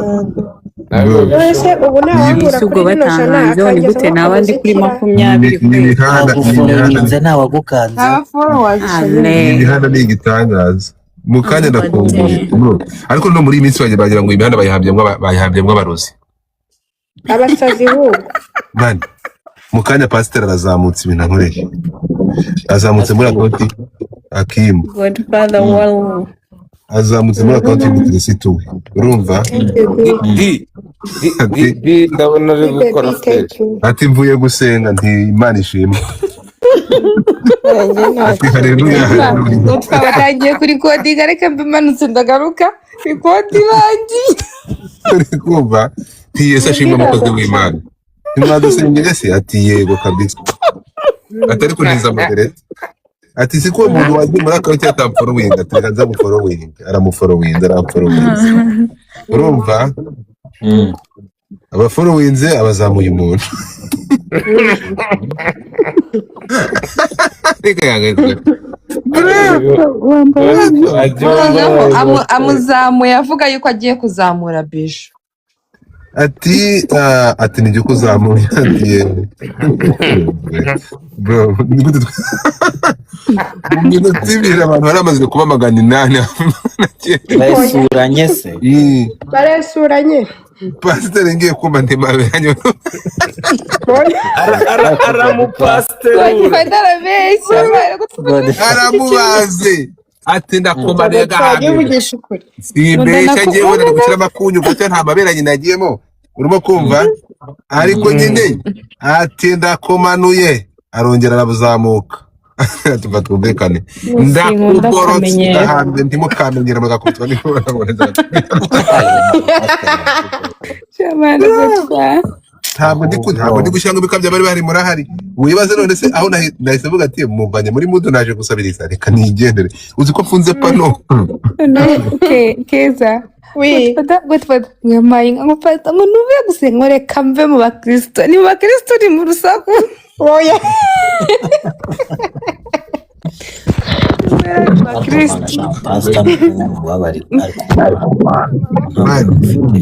Ese ubu nawahura kuri bino jana akageza gute nawe ndi kuri 20 baguforowinze ntawagukanze. Imihanda ni igitangaza. Mukanya ndakumbuye. Ariko no muri iyi minsi bagira ngo imihanda bayihambyemwo abarozi. Abasazi bo. Mani. Mukanya pastor arazamutse ibintu nkoreye. Azamutse muri akoti Akimu. Godfather wall. Azamutse muri akoti y'umukirisitu we. Urumva? Ndabona ari gukora stage. Ati mvuye gusenga nti Imana ishimwe. Ati haleluya. Twabatangiye kuri kodi gareka mbimanutse ndagaruka. Ikodi bangi. Uri kumva? Ti Yesu ashimwe umukozi w'Imana. Ntimwadusengere se? Ati yego kabisa. Atari kuneza mbere. Ati siko umuntu wagiye muri akawunti yatamforowinga tukanza guforowinga aramuforowinga aramuforowinga. Urumva? Abaforowinze abazamuye umuntu. Amuzamuye avuga yuko agiye kuzamura Bisho. Ati nijye kuzamura ati bro nigute mu TV abantu baramaze kuba 800 baresuranye se baresuranye pastor ngiye kumva ndemaberanye aramupastor aramubaze ati ndakomariye gahamye simbesha ngiye wona gushyira makunyu gato nta maberanye nagiyemo urimo kumva ariko nyine ati ndakomanuye arongera arabuzamuka tuva twumvikane ndakugorotse hanze ndimo kamenyera bagakutwa n'ibona boneza ntabwo ndi gushyira ngo bikabya bari bari murahari wibaze none se aho nahise vuga ati muvanye muri mudu naje gusabiriza reka nigendere uzi ko mfunze pano Keza Godfather ngamaye ngafata ngo nuvuye gusenga reka mve mu bakristo ni mu bakristo ni mu rusaku oya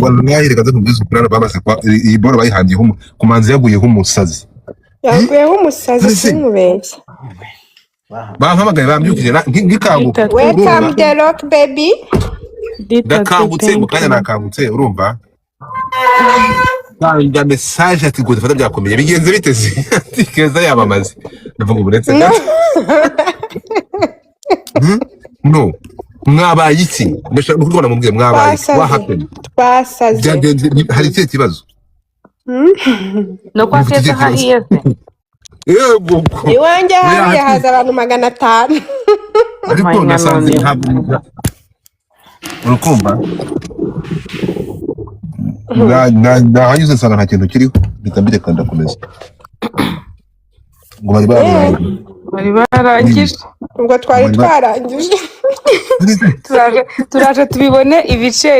wallahi reka tukubwiza ukurana bamaze kwa iyi bora bayihangiye kumanzi yaguye nk'umusazi sinkubeshya bampamagaye bambyukije ngikanguka welcome the rock baby ndakangutse mu kanya nakangutse urumva nda message ati ngo fata byakomeye bigenze biteze ati keza yabamaze ndavuga uburetse no mwabaye iki ndashaka kubona mubwiye mwabaye twasaze hari iki kibazo no kwaseza hahiye yego iwanjye hahiye haza abantu 500 ariko nasanze ntabwo urukumva hanyuze nsanga nta kintu kiriho bitambire kandi ndakomeza ngo bari barangije ubwo twari twarangije turaje tubibone ibice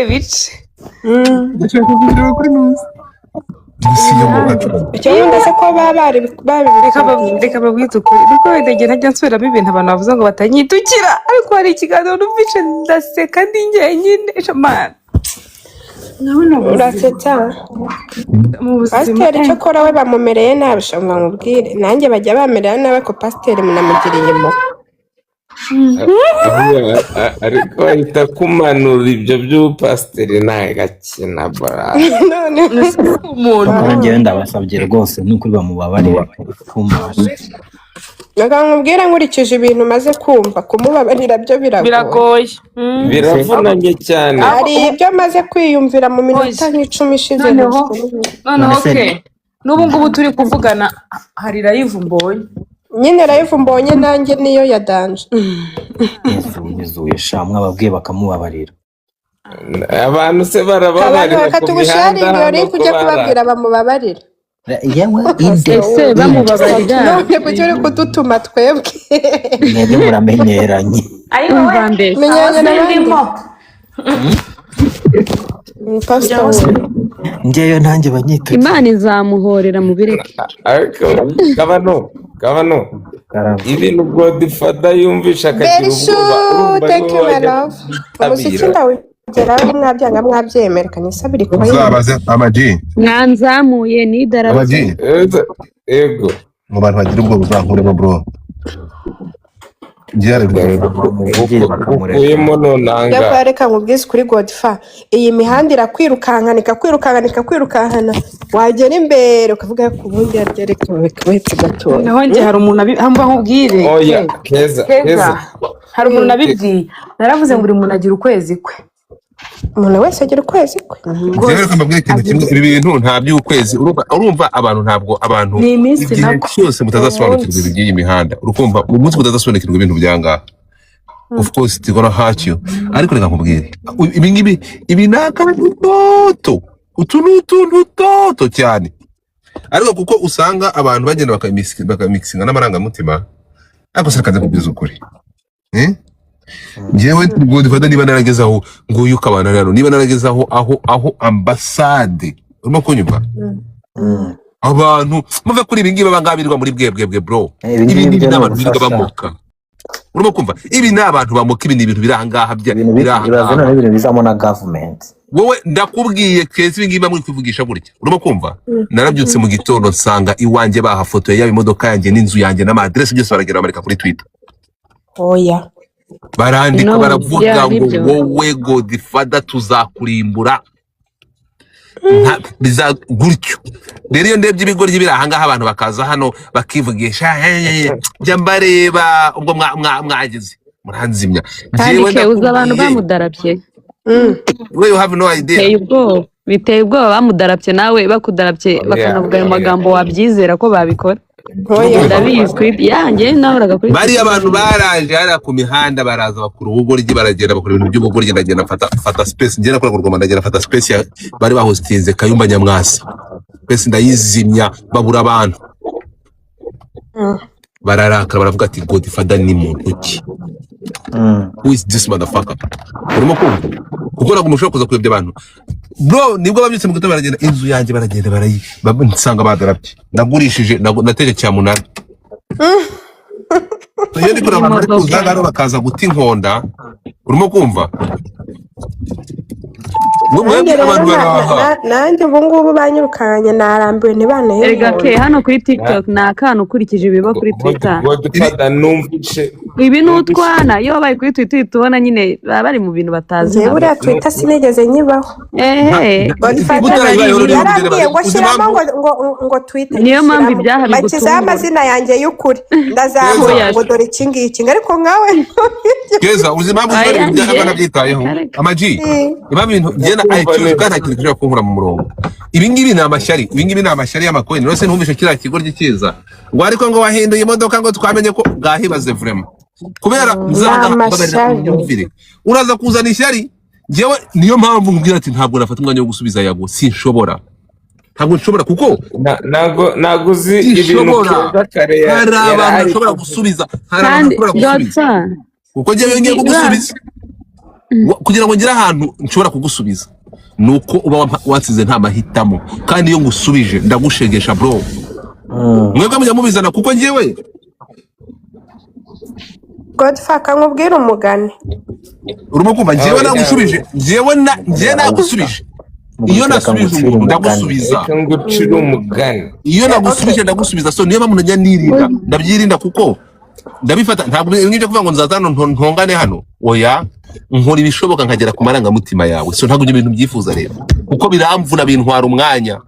ndashaka kugira kuri munsi icyo wenda se ko reka babwite ukuri nuko wenda ntajya nsubiramo ibintu abantu bavuze ngo batanyitukira ariko hari ikiganiro numvise ndaseka ndi njyenyine shamana urasetsa pasiteri icyo akora we bamumereye nabi shamba mubwire nanjye bajya bamerera nabi ko pasiteri munamugiriyemo ariko ahita kumanura ibyo by'ubupasiteri nawe gakina bara ngewe ndabasabye rwose n'ukuri bamubabarire kumbasha mubwira nkurikije ibintu maze kumva kumubabarira byo biragoye biravunanye cyane hari ibyo maze kwiyumvira mu minota nk'icumi ishize noneho n'ubu ngubu turi kuvugana hari live mbonye nyine live mbonye nanjye niyo ya danje yuzuye shamwe ababwiye bakamubabarira abantu se barababarira ku mihanda no kujya kubabwira bamubabarira yewe ese bamubabarira none kuki uri kudutuma twebwe mwebwe muramenyeranye umva mbere menyanye n'abandimo ngeyo nanjye banyita Imana izamuhorera mu bireke ariko kabano ibintu Godfather yumvisha akagira ubwoba thank you my love umusiki ndawugeraho mwabyanga mwabyemera kanisa biri kuba uzabaze amaji mwanzamuye n'idarapo yego mu bantu bagira ubwo buzankuremo bro ukuyemo nonanga reka nkubwize kuri Godfather iyi mihanda irakwirukankana wagera imbere ukavuga ku bundi yarereka wetse gato naho nje hari umuntu amba nkubwire oya keza hari umuntu nabibwiye naravuze ngo uri umuntu agira ukwezi kwe umuntu wese agira ukwezi kwe rero kambabwira ikintu kimwe ibi bintu nta by'ukwezi urumva abantu ntabwo abantu igihe cyose mutazasobanukirwa iby'iyi mihanda urukumva umunsi mutazasobanukirwa ibintu byangaha of course it's gonna hurt you ariko reka nkubwire ibi ni akantu toto utu ni utuntu toto cyane ariko kuko usanga abantu bagenda bakamikisinga n'amarangamutima ariko se akaza kubwiza ukuri njyewe Godfather niba naragezaho ngo yukabana rero niba naragezaho aho ambasade urimo kunyumva abantu muve kuri ibi ngibi bangabirirwa muri bwebwe bro ibi ni abantu biga bamuka urimo kumva ibi ni abantu bamuka ibi ni ibintu birangaha birazana n'ibintu bizamo na government wowe ndakubwiye kezi ibi ngibi bamwe kwivugisha gutya urimo kumva narabyutse mu gitondo nsanga iwanjye bahafotoye yaba imodoka yanjye n'inzu yanjye n'amadresse byose baragera bamarika kuri Twitter oya barandika baravuga ngo wowe Godfather tuzakurimbura biza gutyo rero iyo ndebye ibigoryi biri ahangaha abantu bakaza hano bakivugisha jya mbareba ubwo mwagize muranzimya kandi uza abantu bamudarabye you have no idea biteye ubwoba bamudarabye nawe bakudarabye bakanavuga ayo magambo wabyizera ko babikora bari abantu baraje hariya ku mihanda baraza bakura ubugoryi baragenda bakora ibintu by'ubugoryi ndagenda mfata space ngenda kora kurwama ndagenda mfata space bari bahostinze Kayumba Nyamwasa space ndayizimya babura abantu bararakara baravuga ati Godfather ni muntu ki who is this motherfucker urimo kumva kuko ntabwo mushobora kuza kuyobya abantu bro nibwo babyutse mu gitondo baragenda inzu yanjye baragenda nsanga badarabye nagurishije nateje cya munara iyo ndi kureba abantu bari kuza hano bakaza guta inkonda urimo kumva nanjye ubu ngubu banyirukanye narambiwe ntibanahe erega ke hano kuri TikTok ni akantu ukurikije ibiba kuri Twitter ibi n'utwana iyo babaye kuri Twitter tubona nyine baba bari mu bintu batazi njyewe buriya Twitter sinigeze nyibaho yarambwiye ngo shyiramo ngo Twitter niyo mpamvu ibyaha bakizaho amazina yanjye y'ukuri ndazamuye ngo dore iki ngiki ariko nkawe Keza ubuzima bw'ubari mu byaha banabyitayeho amaji iba bintu ngena ayicyuye kandi nta kintu cyo kunkura mu murongo ibi ngibi ni amashyari y'amakoini rose ntumvishe kiriya kigo ry'ikiza ngo ariko ngo wahinduye imodoka ngo twamenye ko bwahibaze vraiment kubera muzamvire uraza kuzana ishyari jewe niyo mpamvu nkubwira ati ntabwo nafata umwanya wo gusubiza yago sinshobora ntabwo nshobora kuko nago uzi ibintu keza kare hari abantu bashobora gusubiza kuko jewe ngiye kugusubiza kugira ngo ngire ahantu nshobora kugusubiza nuko uba watsize nta mahitamo kandi iyo ngusubije ndagushegesha bro mwebwe mujya mubizana kuko ngewe Godfather nkubwira umugani urimo kumva ngewe nagusubije ngewe nagusubije iyo nasubije umuntu ndagusubiza ngucira umugani iyo nagusubije ndagusubiza so niyo mpamvu najya nirinda ndabyirinda kuko ndabifata ntabwo ngije kuvuga ngo nzazana ntongane hano oya nkora ibishoboka nkagera ku marangamutima yawe so ntabwo ibyo bintu byifuza rero kuko biramvuna bintwara umwanya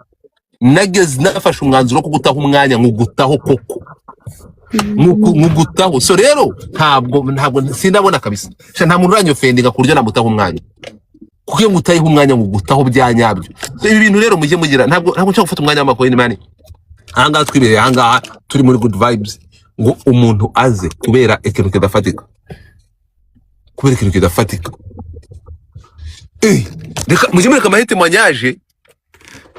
nageze nafashe umwanzuro wo kugutaho umwanya nkugutaho koko nkugutaho so rero ntabwo sindabona kabisa nta muntu uranyofendinga ku buryo namutaho umwanya kuko iyo ngutayeho umwanya nkugutaho byanyabyo so ibi bintu rero mujye mugira ntabwo nshaka gufata umwanya w'amakoini mani ahangaha twibereye ahangaha turi muri good vibes ngo umuntu aze kubera ikintu kidafatika reka mujye mureka amahitamo anyaje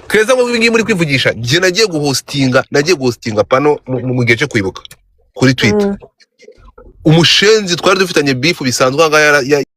Keza ngo ibingibi muri kwivugisha je nagiye guhostinga pano mu gihe cyo kwibuka kuri Twitter umushenzi twari dufitanye beef bisanzwe